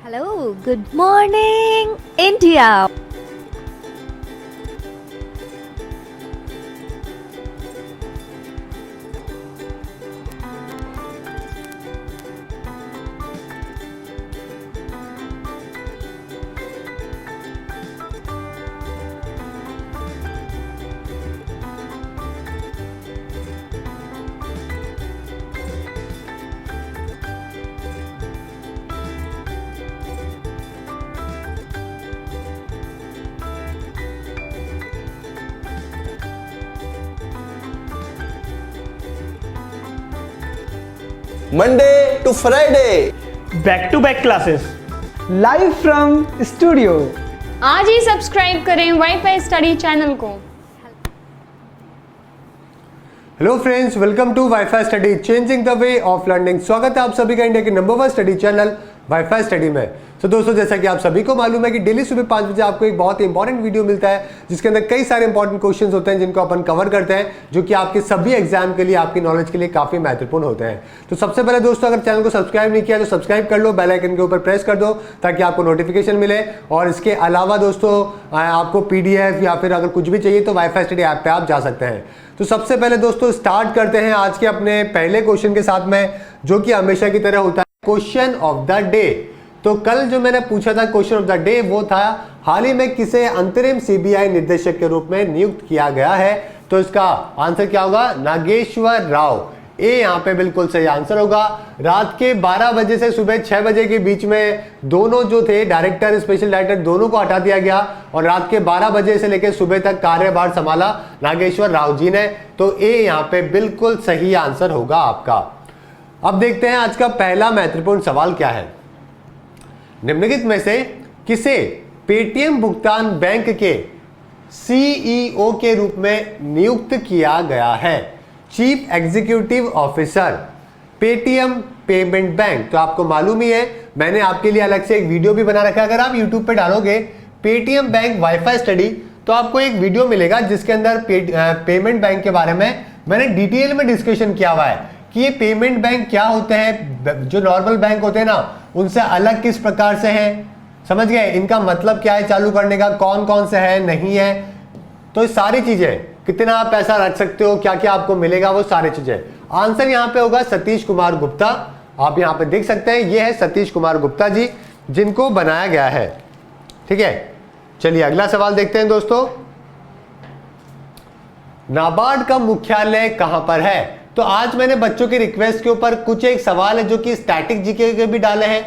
Hello, good morning, India. Monday to Friday. Back to back classes live from studio. आज ही subscribe करें WiFi study channel को। Hello friends, welcome to WiFi study, changing the way of learning. स्वागत है आप सभी का India के number 1 study channel WiFi study में। तो दोस्तों, जैसा कि आप सभी को मालूम है कि डेली सुबह 5 बजे आपको एक बहुत ही इंपॉर्टेंट वीडियो मिलता है जिसके अंदर कई सारे इंपॉर्टेंट क्वेश्चंस होते हैं जिनको अपन कवर करते हैं, जो कि आपके सभी एग्जाम के लिए, आपकी नॉलेज के लिए काफी महत्वपूर्ण होते हैं। तो सबसे पहले दोस्तों, अगर चैनल को सब्सक्राइब नहीं किया तो सब्सक्राइब कर लो, बेल आइकन के ऊपर प्रेस कर दो ताकि आपको नोटिफिकेशन मिले। और इसके अलावा दोस्तों, आपको PDF या फिर अगर कुछ भी चाहिए तो वाईफाई स्टडी ऐप पे आप जा सकते हैं। तो सबसे पहले दोस्तों स्टार्ट करते हैं आज के अपने पहले क्वेश्चन के साथ में, जो कि हमेशा की तरह होता है क्वेश्चन ऑफ द डे। तो कल जो मैंने पूछा था क्वेश्चन ऑफ द डे, वो था हाल ही में किसे अंतरिम CBI निदेशक के रूप में नियुक्त किया गया है। तो इसका आंसर क्या होगा? नागेश्वर राव। ए यहां पे बिल्कुल सही आंसर होगा। रात के 12 बजे से सुबह 6 बजे के बीच में दोनों जो थे डायरेक्टर, स्पेशल डायरेक्टर, दोनों को हटा दिया गया और रात के 12 बजे से लेकर सुबह तक कार्यभार संभाला नागेश्वर राव जी ने। तो ए यहां पे बिल्कुल सही आंसर होगा आपका। अब देखते हैं आज का पहला महत्वपूर्ण सवाल क्या है। निम्नलिखित में से किसे पेटीएम भुगतान बैंक के CEO के रूप में नियुक्त किया गया है? Chief executive officer, Paytm payment bank. तो आपको मालूम ही है, मैंने आपके लिए अलग से एक वीडियो भी बना रखा है। अगर आप यूट्यूब पे डालोगे पेटीएम बैंक वाईफाई स्टडी तो आपको एक वीडियो मिलेगा जिसके अंदर पेमेंट बैंक के बारे में मैंने डिटेल में डिस्कशन किया हुआ है कि ये पेमेंट बैंक क्या होते हैं, जो नॉर्मल बैंक होते हैं ना उनसे अलग किस प्रकार से हैं, समझ गए? इनका मतलब क्या है चालू करने का, कौन कौन से है, नहीं है। तो ये सारी चीजें, कितना आप पैसा रख सकते हो, क्या क्या आपको मिलेगा, वो सारी चीजें। आंसर यहां पे होगा सतीश कुमार गुप्ता। आप यहां पे देख सकते हैं, ये है सतीश कुमार गुप्ता जी जिनको बनाया गया है। ठीक है, चलिए अगला सवाल देखते हैं दोस्तों। नाबार्ड का मुख्यालय कहां पर है? तो आज मैंने बच्चों की रिक्वेस्ट के ऊपर कुछ एक सवाल है जो कि स्टैटिक जीके के भी डाले हैं,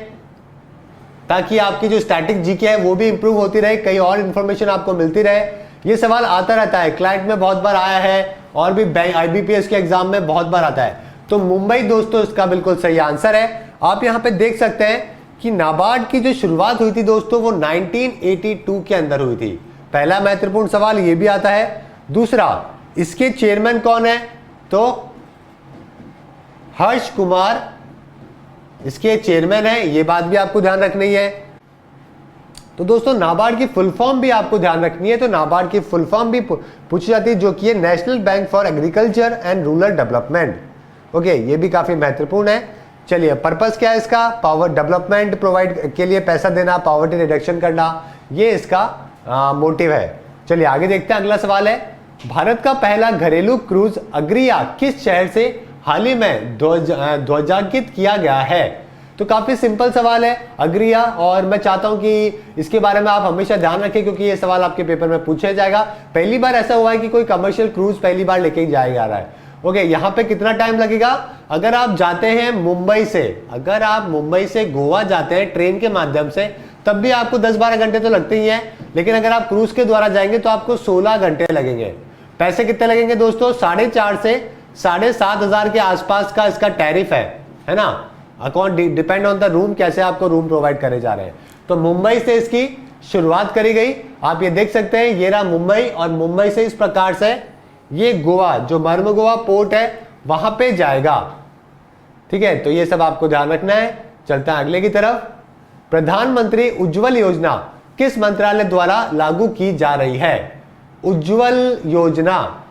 ताकि आपकी जो स्टैटिक जीके है वो भी इंप्रूव होती रहे, कई और इंफॉर्मेशन आपको मिलती रहे। ये सवाल आता रहता है, क्लाइंट में बहुत बार आया है और भी IBPS के एग्जाम में बहुत बार आता है। तो मुंबई दोस्तों इसका बिल्कुल सही आंसर है। आप यहां पे देख सकते हैं कि नाबार्ड की जो शुरुआत हुई थी दोस्तों वो 1982 के अंदर हुई थी। पहला महत्वपूर्ण सवाल ये भी आता है। दूसरा, इसके चेयरमैन कौन है? तो हर्ष कुमार इसके चेयरमैन है, ये बात भी आपको ध्यान रखनी है। तो दोस्तों नाबार्ड की फुल फॉर्म भी आपको ध्यान रखनी है। तो नाबार्ड की फुल फॉर्म भी पूछी जाती है, जो कि है national bank for agriculture and rural development. Okay, ये भी काफी महत्वपूर्ण है। चलिए, पर्पस क्या है इसका? पावर डेवलपमेंट प्रोवाइड के लिए पैसा देना, पॉवर्टी रिडक्शन करना, ये इसका मोटिव है। चलिए आगे देखते हैं। अगला सवाल है, भारत का पहला घरेलू क्रूज अग्रिया किस शहर से हाल ही में ध्वजांकित किया गया है? तो काफी सिंपल सवाल है, अग्रिया। और मैं चाहता हूं कि इसके बारे में आप हमेशा ध्यान रखें क्योंकि ये सवाल आपके पेपर में पूछा जाएगा। पहली बार ऐसा हुआ है कि कोई कमर्शियल क्रूज पहली बार लेके जाया जा रहा है। ओके, यहाँ पे कितना टाइम लगेगा? अगर आप जाते हैं मुंबई से, अगर आप मुंबई से गोवा जाते हैं ट्रेन के माध्यम से, तब भी आपको 10-12 घंटे तो लगते ही हैं। लेकिन अगर आप क्रूज के द्वारा जाएंगे तो आपको 16 घंटे लगेंगे। पैसे कितने लगेंगे दोस्तों? 4,500 से 7,500 के आसपास का इसका टैरिफ है ना। According depend on the room, कैसे आपको रूम प्रोवाइड करे जा रहे हैं। तो मुंबई से इसकी शुरुआत करी गई। आप ये देख सकते हैं, ये रहा मुंबई, और मुंबई से इस प्रकार से ये गोवा, जो मर्मगोवा पोर्ट है, वहां पे जाएगा। ठीक है, तो ये सब आपको ध्यान रखना है। चलते हैं अगले की तरफ। प्रधानमंत्री उज्ज्वल योजना किस मंत्रालय द्वारा लागू की जा रही है? उज्ज्वल योजना,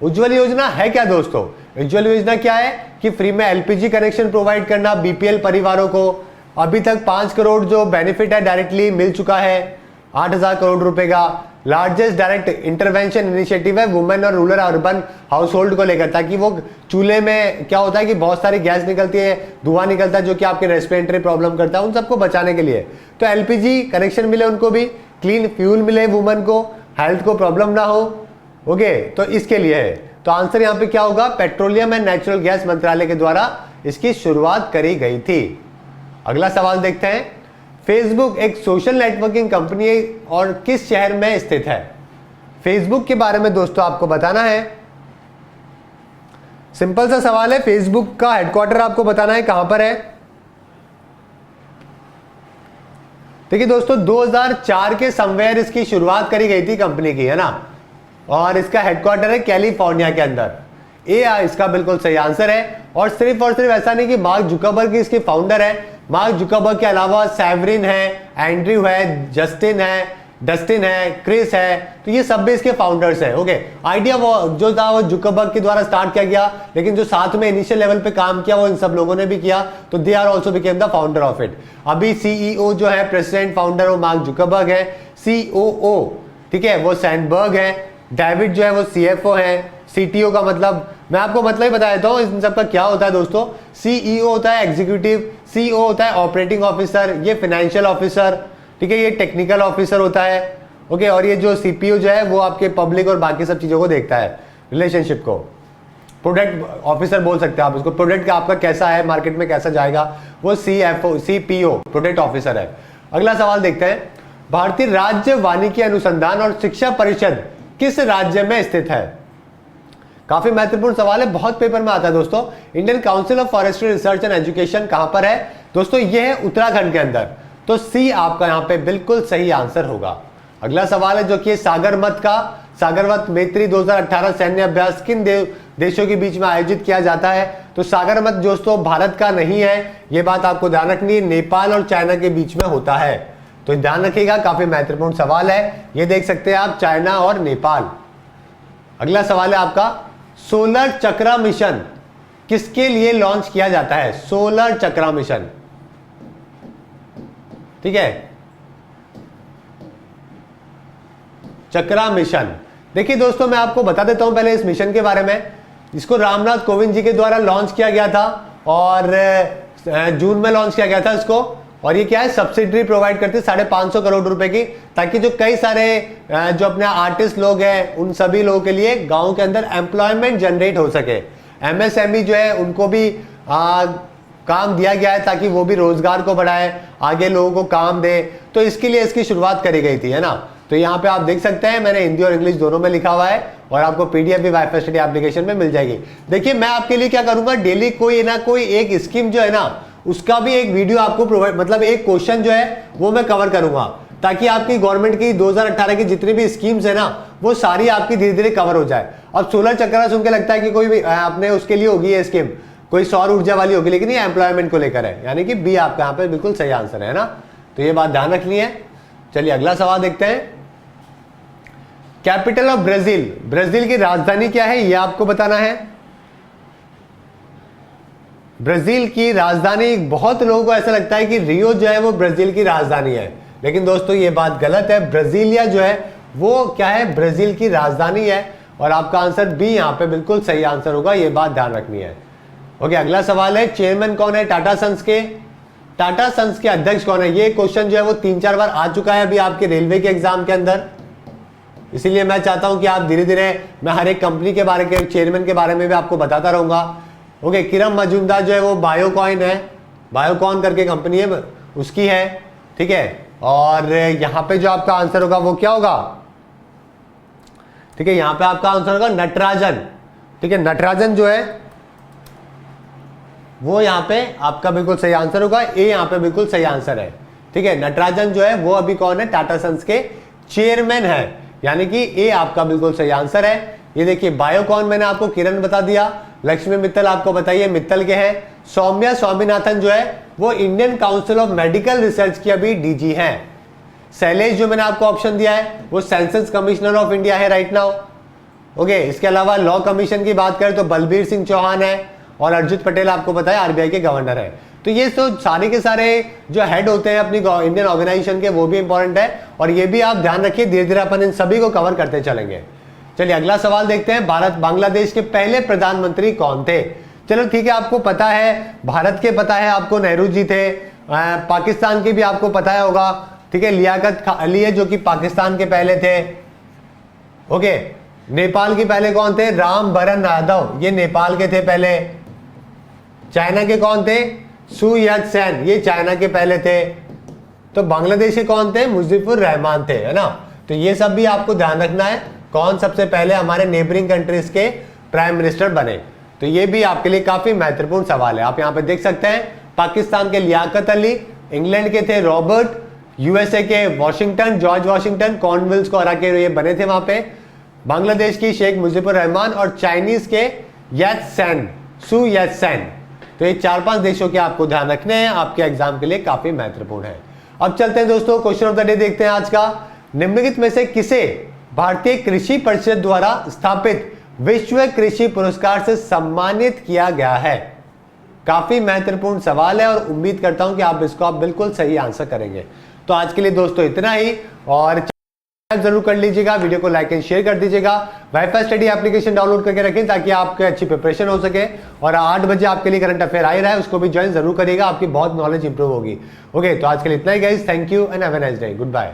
उज्ज्वल योजना है क्या दोस्तों? उज्ज्वल योजना क्या है कि फ्री में LPG कनेक्शन प्रोवाइड करना BPL परिवारों को, अभी तक 5 करोड़ जो बेनिफिट है डायरेक्टली मिल चुका है, 8,000 करोड़ रुपए का। लार्जेस्ट डायरेक्ट इंटरवेंशन इनिशिएटिव है वुमेन और रूरल अर्बन हाउस होल्ड को लेकर, ताकि वो चूल्हे में क्या होता है कि बहुत सारी गैस निकलती है, धुआं निकलता है जो कि आपके रेस्पिरेटरी प्रॉब्लम करता है, उन सबको बचाने के लिए तो एलपीजी कनेक्शन मिले उनको भी, क्लीन फ्यूल मिले वुमेन को, हेल्थ को प्रॉब्लम ना हो। ओके, तो इसके लिए है। तो आंसर यहाँ पे क्या होगा, पेट्रोलियम एंड नेचुरल गैस मंत्रालय के द्वारा इसकी शुरुआत करी गई थी। अगला सवाल देखते हैं, फेसबुक एक सोशल नेटवर्किंग कंपनी है और किस शहर में स्थित है? फेसबुक के बारे में दोस्तों आपको बताना है। सिंपल सा सवाल है, फेसबुक का हेडक्वार्टर आपको बताना है कहां पर है। देखिए दोस्तों 2004 के समवेयर इसकी शुरुआत करी गई थी कंपनी की, है ना, और इसका हेडक्वार्टर है कैलिफोर्निया के अंदर। ये इसका बिल्कुल सही आंसर है। और सिर्फ ऐसा नहीं कि मार्क जुकरबर्ग इसके फाउंडर है, मार्क जुकरबर्ग के अलावा सेवरिन है, एंड्रयू है, डस्टिन है, क्रिस है, तो ये सब भी इसके फाउंडर्स है। ओके, आइडिया वो जो था वो जुकरबर्ग के द्वारा स्टार्ट किया गया, लेकिन जो साथ में इनिशियल लेवल पे काम किया वो इन सब लोगों ने भी किया, तो they are also became the founder of it. अभी सीईओ जो है, प्रेसिडेंट फाउंडर वो मार्क जुकरबर्ग है, सीओओ ठीक है वो सैंडबर्ग है, डेविड जो है वो सीएफओ है, सीटीओ का मतलब मैं आपको मतलब ही बता देता हूं इन सब का क्या होता है दोस्तों। सीईओ होता है एग्जीक्यूटिव, सीईओ होता है ऑपरेटिंग ऑफिसर, ये फाइनेंशियल ऑफिसर, ठीक है, ये टेक्निकल ऑफिसर होता है। ओके, और ये जो सीपीओ जो है वो आपके पब्लिक और बाकी सब चीजों को देखता है, रिलेशनशिप को। प्रोडक्ट ऑफिसर बोल सकते हैं आप इसको, प्रोडक्ट का आपका कैसा है, मार्केट में कैसा जाएगा, वो सीपीओ प्रोडक्ट ऑफिसर है। अगला सवाल देखते हैं, भारतीय राज्य वानिकी अनुसंधान और शिक्षा परिषद किस राज्य में स्थित है? काफी महत्वपूर्ण सवाल है, बहुत पेपर में आता है दोस्तों। Indian council of forestry research and education कहां पर है दोस्तों? ये है उत्तराखंड के अंदर, तो सी आपका यहां पे बिल्कुल सही आंसर होगा। अगला सवाल है जो कि सागरमत मैत्री 2018 सैन्य अभ्यास किन देशों के बीच में आयोजित किया जाता है? तो सागरमत दोस्तों भारत का नहीं है, यह बात आपको ध्यान रखनी है, नेपाल और चाइना के बीच में होता है, तो ध्यान रखिएगा, काफी महत्वपूर्ण सवाल है। ये देख सकते हैं आप, चाइना और नेपाल। अगला सवाल है आपका, सोलर चक्रा मिशन किसके लिए लॉन्च किया जाता है? सोलर चक्रा मिशन, ठीक है, चक्रा मिशन। देखिए दोस्तों मैं आपको बता देता हूं पहले इस मिशन के बारे में। इसको रामनाथ कोविंद जी के द्वारा लॉन्च किया गया था और जून में लॉन्च किया गया था इसको। और ये क्या है, सब्सिडी प्रोवाइड करते 550 करोड़ रुपए की, ताकि जो कई सारे जो अपने आर्टिस्ट लोग हैं उन सभी लोगों के लिए गांव के अंदर एम्प्लॉयमेंट जनरेट हो सके। एमएसएमई जो है उनको भी काम दिया गया है ताकि वो भी रोजगार को बढ़ाए, आगे लोगों को काम दे, तो इसके लिए इसकी शुरुआत करी गई थी, है ना। तो यहाँ पे आप देख सकते हैं मैंने हिंदी और इंग्लिश दोनों में लिखा हुआ है और आपको पीडीएफ भी वाईफाई स्टडी एप्लीकेशन में मिल जाएगी। देखिए मैं आपके लिए क्या करूंगा, डेली कोई ना कोई एक स्कीम जो है ना उसका भी एक वीडियो आपको प्रोवाइड, मतलब एक क्वेश्चन जो है वो मैं कवर करूंगा, ताकि आपकी गवर्नमेंट की 2018 की जितनी भी स्कीम्स है ना वो सारी आपकी धीरे धीरे कवर हो जाए। अब सोलर चक्रा सुन के लगता है कि कोई भी अपने उसके लिए होगी ये स्कीम, कोई सौर ऊर्जा वाली होगी, लेकिन ये एम्प्लॉयमेंट को लेकर है, यानी कि बी आपका यहाँ पे बिल्कुल सही आंसर है ना। तो ये बात ध्यान रखनी है। चलिए अगला सवाल देखते हैं, कैपिटल ऑफ ब्राजील, ब्राजील की राजधानी क्या है ये आपको बताना है। ब्राजील की राजधानी, बहुत लोगों को ऐसा लगता है कि रियो जो है वो ब्राजील की राजधानी है, लेकिन दोस्तों ये बात गलत है। ब्राजीलिया जो है वो क्या है, ब्राजील की राजधानी है और आपका आंसर बी यहाँ पे बिल्कुल सही आंसर होगा, ये बात ध्यान रखनी है। ओके अगला सवाल है, चेयरमैन कौन है टाटा सन्स के? टाटा सन्स के अध्यक्ष कौन है? ये क्वेश्चन जो है वो 3-4 बार आ चुका है अभी आपके रेलवे के एग्जाम के अंदर, इसीलिए मैं चाहता हूं कि आप धीरे धीरे, मैं हर एक कंपनी के बारे के चेयरमैन के बारे में भी आपको बताता रहूंगा। ओके किरण मजूमदार जो है वो बायोकॉइन है, बायोकॉन करके कंपनी है उसकी है, ठीक है। और यहां पे जो आपका आंसर होगा वो क्या होगा, ठीक है, यहां पे आपका आंसर होगा नटराजन, ठीक है। नटराजन जो है वो यहां पे आपका बिल्कुल सही आंसर होगा, ए यहां पे बिल्कुल सही आंसर है, ठीक है। नटराजन जो है वो अभी कौन है, टाटा सन्स के चेयरमैन है, यानी कि ए आपका बिल्कुल सही आंसर है। ये देखिए बायोकॉन मैंने आपको किरण बता दिया, लक्ष्मी मित्तल आपको बताइए मित्तल के हैं, सौम्या स्वामीनाथन जो है वो Indian council of medical research की अभी डीजी हैं, शैलेश जो मैंने आपको ऑप्शन दिया है वो सेंसस कमिश्नर ऑफ इंडिया है राइट नाउ। ओके इसके अलावा लॉ कमीशन की बात करें तो बलबीर सिंह चौहान है, और अर्जित पटेल आपको पता है आरबीआई के गवर्नर है। तो ये तो सारे के सारे जो हेड होते हैं अपनी इंडियन ऑर्गेनाइजेशन के, वो भी इंपॉर्टेंट है और ये भी आप ध्यान रखिए, धीरे धीरे अपन इन सभी को कवर करते चलेंगे। चलिए अगला सवाल देखते हैं, भारत बांग्लादेश के पहले प्रधानमंत्री कौन थे? चलो ठीक है, आपको पता है, भारत के पता है आपको, नेहरू जी थे। पाकिस्तान के भी आपको पता है होगा, ठीक है, लियाकत अली है जो कि पाकिस्तान के पहले थे। ओके, नेपाल के पहले कौन थे? राम बरन यादव, ये नेपाल के थे पहले। चाइना के कौन थे? सु यत सेन, ये चाइना के पहले थे। तो बांग्लादेश के कौन थे? मुजीबुर रहमान थे, है ना। तो ये सब भी आपको ध्यान रखना है, कौन सबसे पहले हमारे नेबरिंग कंट्रीज के प्राइम मिनिस्टर बने। तो ये भी आपके लिए काफी महत्वपूर्ण सवाल है। आप यहाँ पे देख सकते हैं, पाकिस्तान के लियाकत अली, इंग्लैंड के थे रॉबर्ट, यूएसए के वॉशिंगटन, जॉर्ज वॉशिंगटन, कॉर्नवेल्स को हरा के ये बने थे वहां पे। बांग्लादेश की शेख मुजीबुर रहमान और चाइनीज के यत सेन, सु यत सेन। तो ये 4-5 देशों के आपको ध्यान रखने हैं, आपके एग्जाम के लिए काफी महत्वपूर्ण है। अब चलते हैं दोस्तों, क्वेश्चन ऑफ द डे देखते हैं आज का। निम्नलिखित में से किसे भारतीय कृषि परिषद द्वारा स्थापित विश्व कृषि पुरस्कार से सम्मानित किया गया है? काफी महत्वपूर्ण सवाल है और उम्मीद करता हूं कि आप बिल्कुल सही आंसर करेंगे। तो आज के लिए दोस्तों इतना ही, और जरूर कर लीजिएगा, वीडियो को लाइक एंड शेयर कर दीजिएगा। वाईफाई स्टडी एप्लीकेशन डाउनलोड करके रखें ताकि आपके अच्छी प्रिपरेशन हो सके, और 8 बजे आपके लिए करंट अफेयर आ ही रहा है, उसको भी ज्वाइन जरूर करिएगा, आपकी बहुत नॉलेज इंप्रूव होगी। ओके, तो आज के लिए इतना ही guys, thank you and have a nice day, good bye.